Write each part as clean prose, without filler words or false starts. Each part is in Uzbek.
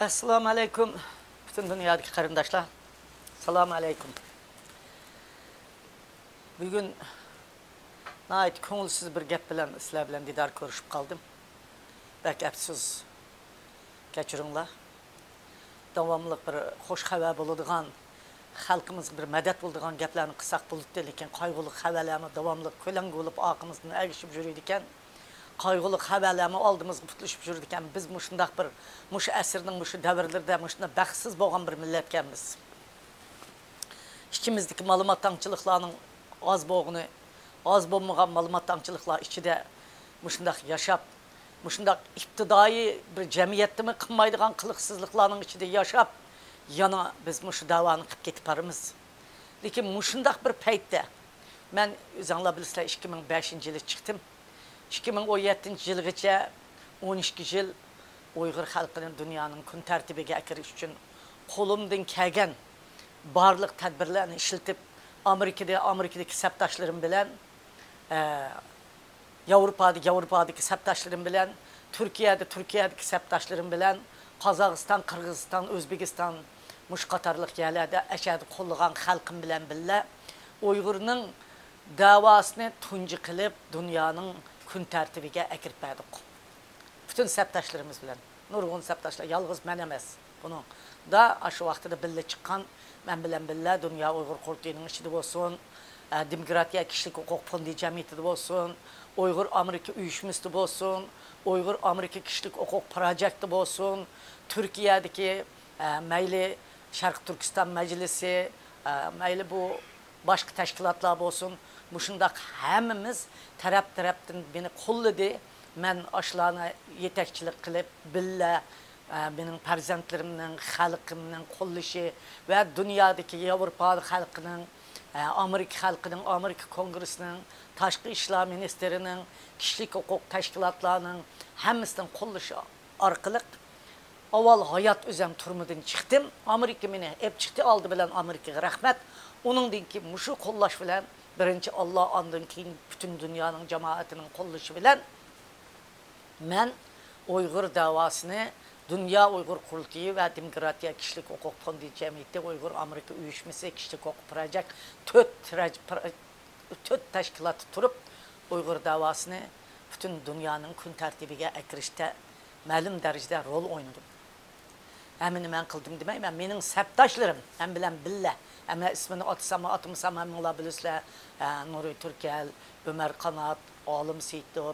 Assalamu alaikum. Bütün dünyadaki karındaşlar. Selamun aleyküm. Bugün nəhayət ko'ngilsiz bir gap bilan sizlar bilan didar ko'rishib qoldim. Belki afsus kechiringlar. Davomli bir xo'sh xabar bo'ladigan, xalqimizga bir madad bo'ladigan gaplarni qilsak bo'libdi, lekin qayg'uli xabarlarni davomli ko'langi bo'lib oqimizdan ergishib yuradi ekan. Qayg'uli xabarlarni oldimizga putlashib yuradi ekan. Biz shundaq bir asrning davrlarida shunday baxtsiz bo'lgan bir millatkanmiz. İkimizdeki ma'lumot tangchiliklarning az bo'lg'ini, az bo'lmagan ma'lumot tangchiliklar ichida shundaq yashab, shundaq ibtidoiy bir jamiyatni qilmaydigan qiliqsizliklarning ichida yashab, yana biz shu davoni qilib ketib boramiz. Lekin shundaq bir paytda men o'zinglar bilasizlar 2005-yilda chiqdim. 2017-yilgacha 12 yil Uyg'ur xalqining dunyoning kun tartibiga kirish uchun qo'limdan kelgan barliq tadbirlarni ishlatib, Amerikadagi sabtashlarim bilan, Yevropadagi sabtashlarim bilan, Turkiyadagi sabtashlarim bilan, Qozog'iston, Qirg'iziston, O'zbekiston mush qatorliq yerlarda ashad qo'llagan xalqim bilan birga Uyg'urning davosini tunji qilib dunyoning kun tartibiga akirib berdik. Bütün sabtashlarimiz bilan, nurg'un sabtashlar, yolg'iz men emas. Buni da shu vaqtida birga chiqqan men bilan birga Dunyo Uyg'ur qurultiyining ichida bo'lsin, Demokratiya kishilik huquq fondi jamiyatida bo'lsin, Uyg'ur Amerika uyushmasida bo'lsin, Uyg'ur Amerika kishilik huquq projekti bo'lsin, Turkiyadagi mayli Sharq Turkiston majlisi, mayli bu boshqa tashkilotlar bo'lsin, shundaq hammamiz taraf-tarafdan beni qo'lladi. Men ashlarni yetakchilik qilib, billa mening farzandlarimning, xalqimning qo'llashi va dunyodagi Yevropa xalqining, Amerika xalqining, Amerika kongressining, tashqi ishlar ministerining, kishilik huquq tashkilotlarining hammasidan qo'llashi orqali avval hayot o'zim turmudan chiqdim. Amerika meni hep chiqdi oldi bilan Amerikaga rahmat. Uningdan keyin mushu qo'llash bilan birinchi Alloh, ondan keyin butun dunyoning jamoatining qo'llashi bilan men Uyg'ur davosini Dünya Uyghur Qurultiyi ve Demokratiya Kishilik Huquq Fondi Jamiyati, Uyg'ur Amerika uyushmasi, Kishilik Huquq Projekt 4 tashkiloti turib Uyg'ur davosini bütün dünyanın kun tartibiga akirishda ma'lum darajada rol o'ynadim. Amini men qildim demayman, mening sabtashlarim men bilan birga, ama ismini atmasam hammalar bilasizlar, Nuri Turkal, Ömer Qanat, Olim Seyitov,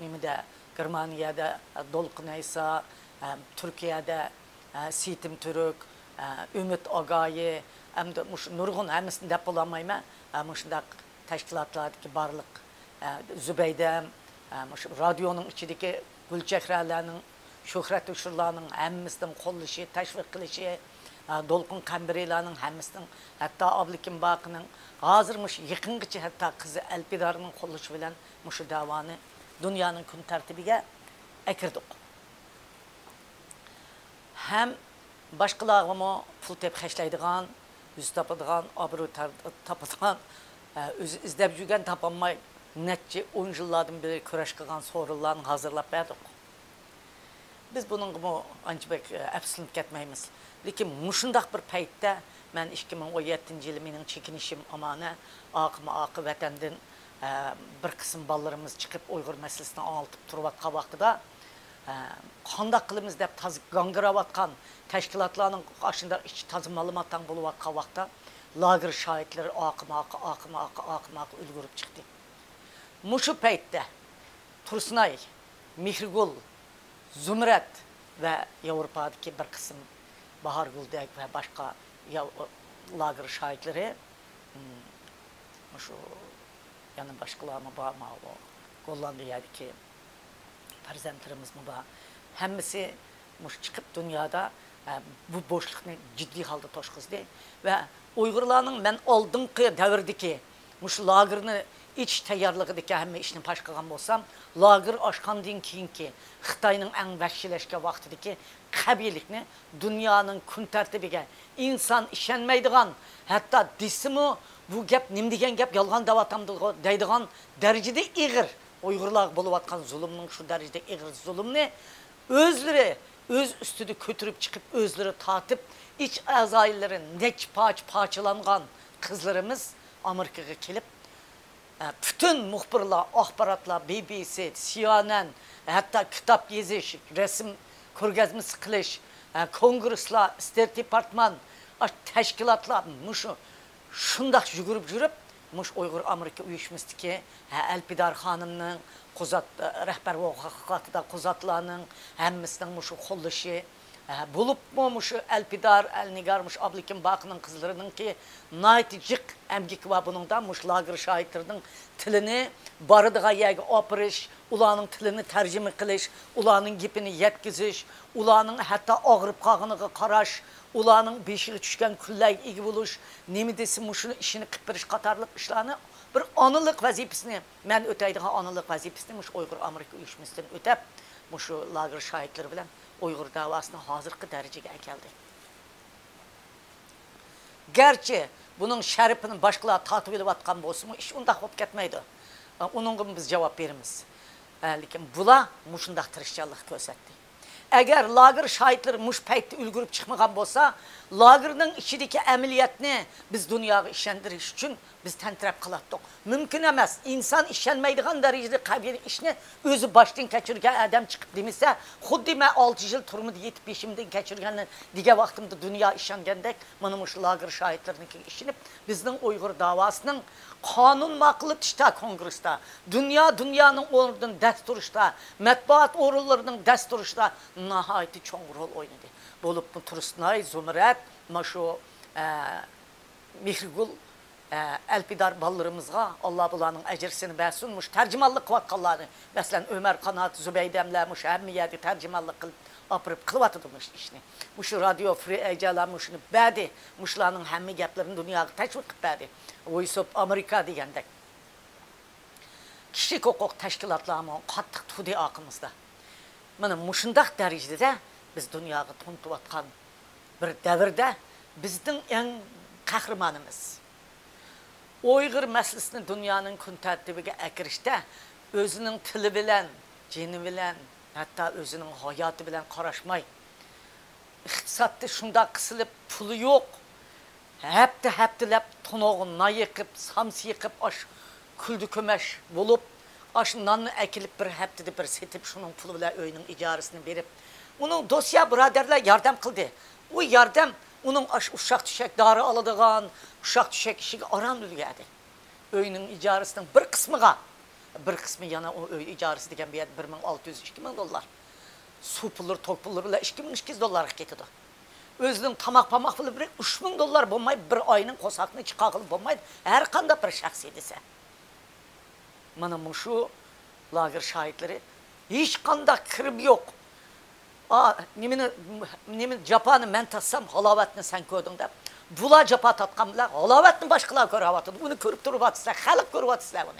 nimada Germaniyada Dolqin Aysa, Türkiye'de Sitim Türk, Ümit Agayi, nurg'un hammasini deb bo'lamayman. Shundaq tashkilotlardagi barliq Zubaydam, radioning ichidagi gulchehralarning, shuhrat ushurlarning hammasidan qo'llashi, tashviq qilishi, Dolqin Qambirilarning hammasidan, hatto Ablikim Baqining hozir yaqingacha hatto qizi Alpidarning qo'llashi bilan shu davoni dünyanın kun tertibiga akirdik. Hem başqalarga pul tep xashlaydigan, yüz tapadigan, obro' tapadigan, o'zi izlab yurgan topolmay necha 10 yillardan beri kurash qilgan so'rinlarni hozirlab berdik. Biz buningga ancha bek afsuslanib ketmaymiz. Lekin shundaq bir paytda men 2017-yil mening chekinishim amana oqi vatandan bir qism bolalarimiz chiqib Uyg'ur masalasini anlatib turayotgan vaqtida qanday qilamiz deb gangirayotgan tashkilotlarning qarshida ich toza ma'lumotdan bo'layotgan vaqtda lager shoidlari oqimoq ulgurib chiqdi. Mushu paytda Tursunay, Mehrigul, Zumrat va Yevropadagi bir qism Baharguldek va boshqa lager shoidlari shu yani başkalarına bağırma o Gollandiyadaki farzandlarımız mı bağır. Hemmisi çıkıp dünyada bu boşlukunu ciddi halde toşkızdı. Ve Uygurlarının ben oldumki devirdeki lagerini iç tayarlıqdaki hemme işini başkagan bolsam, lager aşkandan keyinki Xitayning en vahşileşke vaxtideki qabilikni dünyanın kun tertibiga insan işenmeydigan, hatta disimi bu gap nim degan gap yolg'on davatamdi deydigan darajada ig'ir Uyg'urlar bo'layotgan zulmning shu darajada ig'ir zulmni o'zlari öz üstüde kötürüp çıkıp özleri tatıp iç azayları neç parçalangan kızlarımız Amerika'ya gelip bütün muhbirler, ahbaratlar, BBC, CNN, hatta kitap yazış, resim ko'rgazmasi qilish, kongresslar, State Departman, teşkilatlar, şundak yugurib yurib, Uyghur Amerika uyuşmasındaki Elpidar Hanım'ın rehber vakıfında kuzatılanın hemmisinin qo'llashi bulup mu Elpidar, Elnigar, Ablikin Bakı'nın kızlarının ki nayticik emgik var bunundan lager şahitlerinin tilini barıdığa yegi opiriş, ulanın tilini tercüme kılış, ulanın gipini yetkiziş, ulanın hatta ağırıp kağınığı karaş, ulanın beşiği düşken külley iyi buluş, nemi desin muşunu işini kıpırış katarlık işlerini bir anılık vazifesini, ben öteydiği anılık vazifesini Uyghur Amerika uyuşmasından ötep, lager şahitleri bilen Uyghur davasına hazırkı dereceye geldi. Gerçi bunun şerifinin başkaları tatip edip atkan bolsun, iş undaq hop ketmeydi. Onun biz cevap verimiz. Lakin bula muşundaq tirişçilik gösterdi. Eğer lager şahitleri muş peytde ülgürüp çıkmagan bolsa, lagernin içindeki ameliyatını biz dünyaya işlendiriş için biz tentirep kılattık. Mümkün emez. İnsan işlenmeydiğin derecede kabir işini özü baştan geçirgen adam çıkıp demişse, xuddi ben 6 yıl turumda yetip işimden geçirgenle dige vaktimde dünya işlengendek, manımış lager şahitlerinin işini bizden Uyghur davasının kanun maklı tişta kongresta, dünyanın ordunun desturuşta, metbuat orullarının desturuşta nahayeti çoğun rol oynadı. Bolup bu turistnay, zumret, maşo, Mihrigul, Elpidar ballarımızga Allah bulanın ecrisini bersunmuş, tercümallık kıvatkallarını, mesela Ömer Kanat, Zübeydemler, hemmiyedi tercümallık kılıp, apırıp kılıvatıdırmış işini. Muşu radyo free ecalamışını bədi, muşlarının hemmi geplerini dünyaya teşvik bədi. Oysup Amerika degende. Kişilik hukuk teşkilatlarının kattık tudi akımızda. Mana muşundaq derecede de biz dünyaya tuntuvatkan bir devirde bizden en kahramanımız. Uyghur meselesini dünyanın kun tertibine ekirişte özünün tili bilen, cini bilen, hatta özünün hayatı bilen karışmay. İktisatta şunda kısılıp pulu yok. Heptilep tonoğunna yıkıp, samsı yıkıp, küldü kömeş bulup, nanı ekilip bir heptide bir setip şunun pulu bile öyünün icarısını verip, onun dosya braderler yardım kıldı. O yardım onun uşak düşek darı alıdığan, uşak düşek işi aran ülgədi. Öyünün icarısının bir kısmı yana o öy icarısı degen bir 1.600-2.000 dolar. Su pulları, tok pulları bile 2.200 dolar getidi. Özünün tamak pamak pulu bir 3.000 dolar bulmaydı, bir ayının kosakını çıkakılı bulmaydı. Her kanda bir şahs edilse. Mana şu lager şahitleri hiç kanda kırım yok. Nemin Japan'ı men tatsam halavatını sen gördün de. Bula Japan tatkan bile halavatını başkalar görüp atıdı. Bunu görüp durup atıslar, halk görüp atıslar bunu.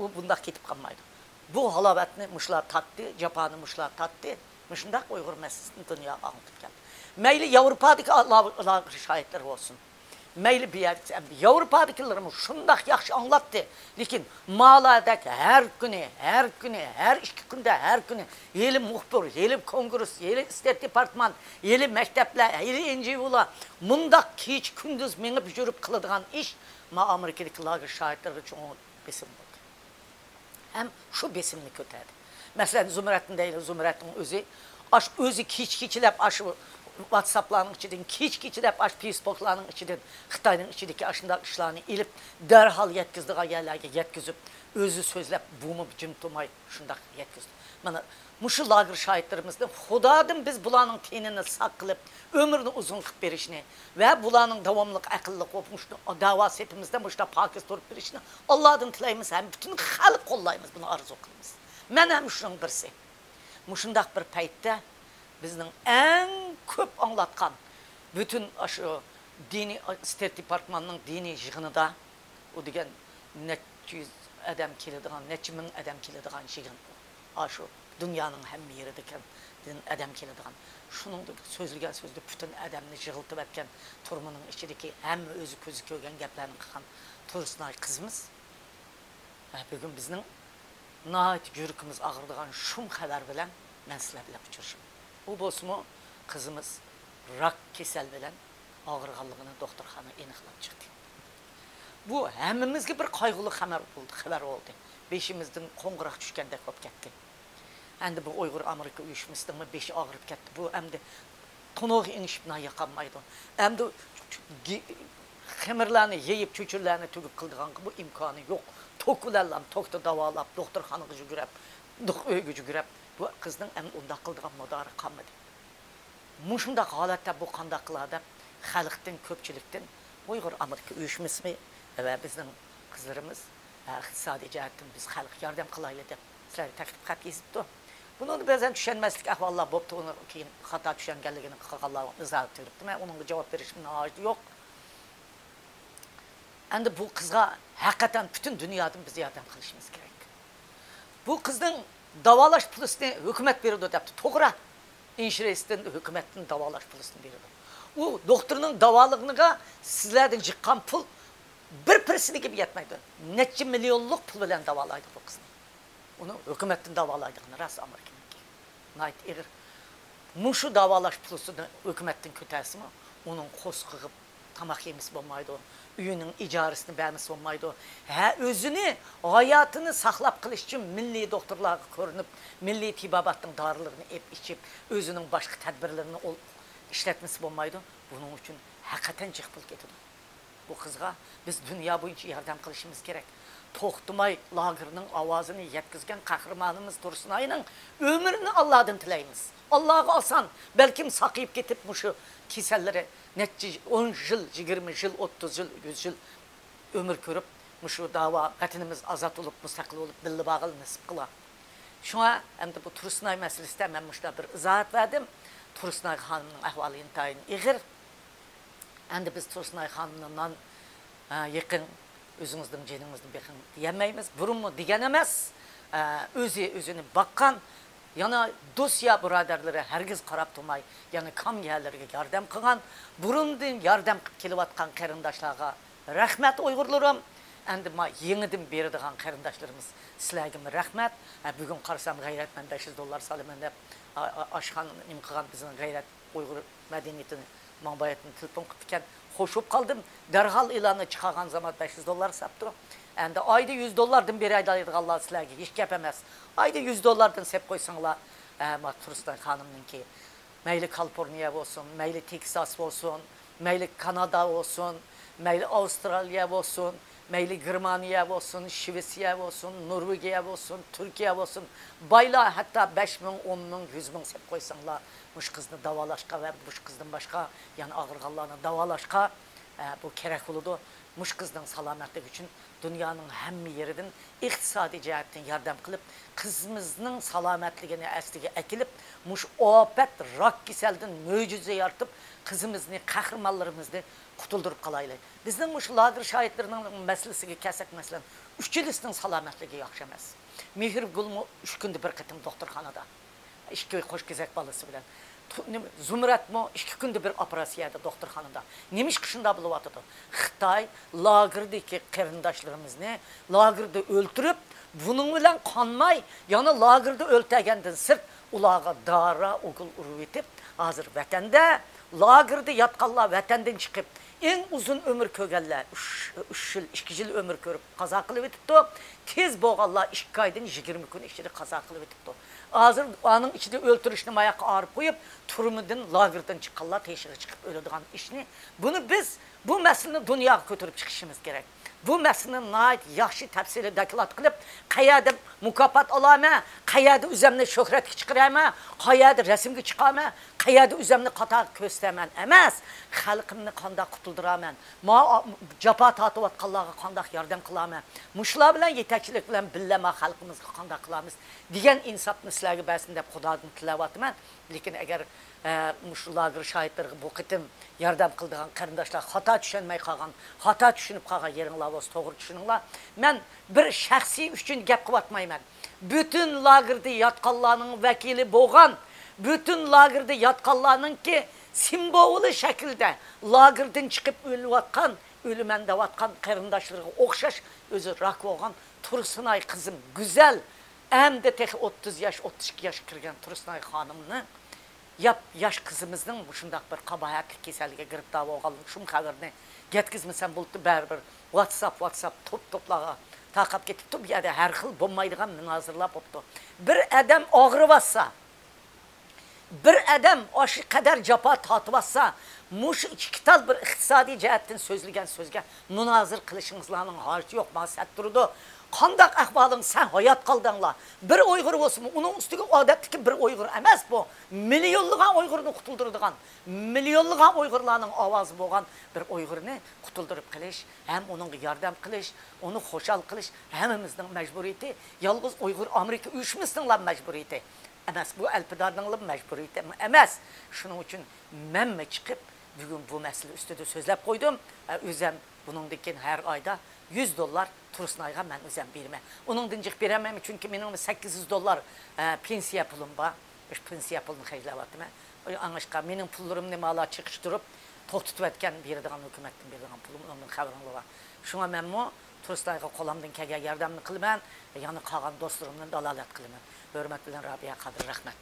O bunda ketip kalmaydı. Bu halavatını muşlar tattı, Japan'ı muşlar tattı. Muşundak Uyghur meselesini dünya anlatıp geldi. Meyli Avrupa'daki lager şahitleri olsun. Meyli bir yer, Avrupa'dakilerimiz şundak yaxşı anlattı. Lakin Mala'daki her iki günde, her günü, yeli muhbir, yeli kongres, yeli State Departman, yeli mektepler, yeli NGO'lar, mundak hiç gündüz menip yürüp kılıdığan iş, Amerika'daki lager şahitleri için o besim oldu. Hem şu besimli kötüydü. Mesela Zümrettin değil, Zümrettin özü, özü kiçilep WhatsApp'ların içinden, kiçilep Facebook'ların içinden, Xitay'ın içindeki aşında işlerini ilip, derhal yetkizdiği yerlerge yetkizip, özü sözlep, bunu cimtumay, şundak yetkizdi. Bana, muşu lager şahitlerimizde, Xudadım biz bulanın tenini sakılıp, ömrünü uzun kıp verişini ve bulanın devamlılık, akıllık olmuştu, davası hepimizde muşta Pakistan durup verişini, Allah'ın tileyimiz hem bütün halk kollayımız bunu arzu kılımız. Ben hem şunun birisi. Muşundak bir peytte, bizden en köp anlatkan bütün aşı dini State Departmanının dini yığını o degen neçiz adam kilediğin, neçimin adam kilediğin yığın aşı dünyanın hem yeri deken adam kilediğin şunun da sözlügen sözlü bütün adamını yığıltıp etken turmunun içindeki hem özü közü köygen geplerini kıkan turistler kızımız bugün bizden nahit yürükümüz ağırdığın şum haber bilen ben sizler bile uçuruşum. O bosmu kızımız rak kesel bilen ağırğanlığını doktorxana eniqlab çıktı. Bu hemmimizge bir kaygılı haber oldu. Beşimizden qo'ng'iroq tushgandek bo'lib ketdi. Endi bu Uyghur Amerika uyushmasidan beshi og'rib ketdi. Bu endi to'noq inishibna yoqolmaydi. Endi xamirlarni yeyib, cho'churlarni tugib qildigan bu imkoni yo'q. To'kularlam, to'kda davolab, doktorxonaga yugurib, uyga yugurib, bu qizning endi undaq qildigan madori qolmadi. Mushundaq holatda bu qanday qiladi? Xalqdan, ko'pchilikdan Uyghur Amerika uyushmasi va bizning qizlarimiz iqtisodiy jihatdan biz xalq yordam qilaylik deb sizlarga taklif xat yozibdi. Buni ba'zan tushunmaslik ahvollar bo'libdi, uni keyin xato tushunganligini qilganlar izoh beribdi. Men unga javob berishim hojati yo'q. Endi bu qizga haqiqatan butun dunyodan biz yordam qilishimiz kerak. Bu qizning davolash pulisini hukumat beradi debdi. To'g'ri. İnşiresden hükümetin davalaş pulunu verir. O doktorun davalığına sizlerden çıkan pul bir persini gibi yetmeydi. Neçe milyonluk pul bilen davalaydı bu kızını. Onu hükümetin davaladığını rast Amerika'nınki. Nait erir. Muşu davalaş pulusunu hükümetin kötesi mi? Onun kos kığıp tamak yemisi olmaydı. Üyünün icaresini beğenmesi olmaydı. Özünü, hayatını saklap kılış için milli doktorlarla görünüp, milli tibabatın darılarını içip, özünün başka tedbirlerini işletmesi olmaydı. Bunun için hakikaten çıkpıl getirdi. Bu kızga biz dünya boyunca yardım kılışımız gerek. Toxtumay lagırının avazını yetkizgen kahramanımız Tursunay'ın ömrünü Allah'dan tileyimiz. Allah'a alsan belki sakıyıp getip şu kiselleri netçe 10 yıl, 20 yıl, 30 yıl, 100 yıl ömür körüp şu dava vatanımız azat olup, müstakil olup, billi bağıl nasip kıla. Şuna hem de bu Tursunay meselesi de ben muşta bir izahat verdim. Tursunay Hanım'ın ahvalı intayını iğir. Hem de biz Tursunay Hanım'dan yakın özünüzden, canınızdan bakın diyemeyimiz. Burun mu diyen emez. Özünü bakkan. Yani dosya buraderlere herkes karab tutmay. Yani kam yerlerine yardım kılan. Burundan yardım kilivatkan karındaşlarına rahmet uygurlarım. Endi yeniden berdiğen karındaşlarımız sizlerge rahmet. Bugün karşısam gayret ben $500 salımen dep aşkan imkıgan bizim gayret Uygur medeniyetini manbayetini telefon kıtken hoşup kaldım. Derhal ilanı çıkagan zaman $500 saptı. Endi ayda $100'dan bir ayda ayırdık Allah sizlerge hiç gepemez. Ayda $100'dan sep koysanlar Tursunay Hanım'ınki. Meyli Kaliforniya olsun, meyli Texas olsun, meyli Kanada olsun, meyli Avustralya olsun, meyli Germaniya olsun, Şivesiya olsun, Norvegiya olsun, Türkiye olsun. Bayla hatta 5 bin, 10 bin, 100 bin sep koysanlar muş kızını davalaşka ve muş kızdan başka yani ağırgallarına davalaşka bu kerek oludu. Muş kızdan salametlik için dünyanın hem yerinden iktisadi cihetten yardım kılıp kızımızın salametliğini eslige ekilip muş opet rak kiselden möcüze yartıp kızımızını kahramanlarımızı kutuldurup kalaylı. Bizden muş lagır şahitlerinin meselesi kesek mesela 3 yılısının salametliği yakşamaz. Mihir Gulmu 3 gündür bir kıtım doktorxanada. 2 hoş gezek balısı bilen. Zumrat mı 2 gündür bir operasiyada doktorxanada. Nemiş kışında bulup atıdı. Xitay lagırdaki karındaşlarımızını lagırda öldürüp bunun bilen kanmay yani lagırda öldürgenden sırt ulağa dara okul urvetip hazır vatanda lagırda yatqanlar vatandan çıkıp en uzun ömür kögeller 3 yıl 2 yıl ömür körüp kaza kılıp etipti. Tez boğallar 2 aydan 20 gün içinde kaza kılıp etipti. Hazır anın içinde öldürüşünü mayak ağırıp koyup turumudun lagırdan çıkanlar teşhire çıkıp öldüğün işini. Bunu biz bu meseleni dünyaya götürüp çıkışımız gerek. Bu meseleni nait yaxşı tefsiri dekilat kılıp qayada mukafat alama, qayada üzemne şöhret çıkarama, qayada resimge çıkama, qayada üzemne qatar köstemen emez. Xalqımni qanda qutulduraman. Ma japa tatıp atqanlarga qandaq yardım qılaman. Muşlar bilen yetakçilik bilen billema xalqımızga qandaq qılamiz degan insafni sizlarga bersin deb Xudodan tilavatman. Lekin agar muşlarga şahitlerge bu qitim yardım qildigan qarindoshlar xato tushunmay qolgan, xato tushunib qolgan yeringlar bo'lsa to'g'ri tushuninglar. Men bir shaxsiy uchun gap qilyapmayman. Bütün lagırda yatqanlarning vakili bo'lgan, bütün lagırda yatqanlarningki simvoli şekilde lagırdan çıkıp ölüvatkan, ölümen devatkan qarindoshlarga o'xshash o'zi rak bo'lgan Tursunay kızım güzel hem de tek 30 yaş 32 yaş kirgen Tursunay Hanım'ını yaş kızımızın bu şundaq bir qabahatli keselliğe giribdar bolğanlygy şum haberini yetkizmesen bolupdy bärber WhatsApp toplağa taqap ketipdi. Bu ýerde her xil bolmaýdygan münazirler bopdy. Bir adam agrypatsa, bir adam aşı kadar japa tatıpatsa, muş ikital bir iqtisadi jihatdan sözlegen sözge münazir qilişiňizlarning hajy ýok, maksat durdy. Qandak ahvalyň sen hayat qaldanlar. Bir Uygur bolsun, onun üstüge adatdaki bir Uygur emas bu. Milyonlagan Uygurny kutuldurdygan, milyonlagan Uygurlarning awazy bolgan bir Uygurny kutuldurup qilish, hem onun yardam qilish, onu hoşal qilish hemimizning mecburiyeti. Yalğız Uygur Amerika uyuşmasynlar mecburiyeti. Emas bu elpidarnyň mecburiyeti emas. Şuning üçin men çıkıp bugün bu mesele üstüde sözlep koydum. Özüm bunundakin her ayda $100 Tursunayga men özüm berme. Onun dincik beremem çünkü menin $800 pensiya pulum var. Şu pensiya pulunu xeylavatım. Anlaşqa menin pullarım nemala çıkıştırıp toxtutup etken berdigan hökümetden berdigan pulum onun haberim var. Şuna men mo Tursunayga qolamdan kelgen yardamını kılman, yani qalan dostlarımdan dalalat kılman. Hürmetli Rabia Kadir rahmet.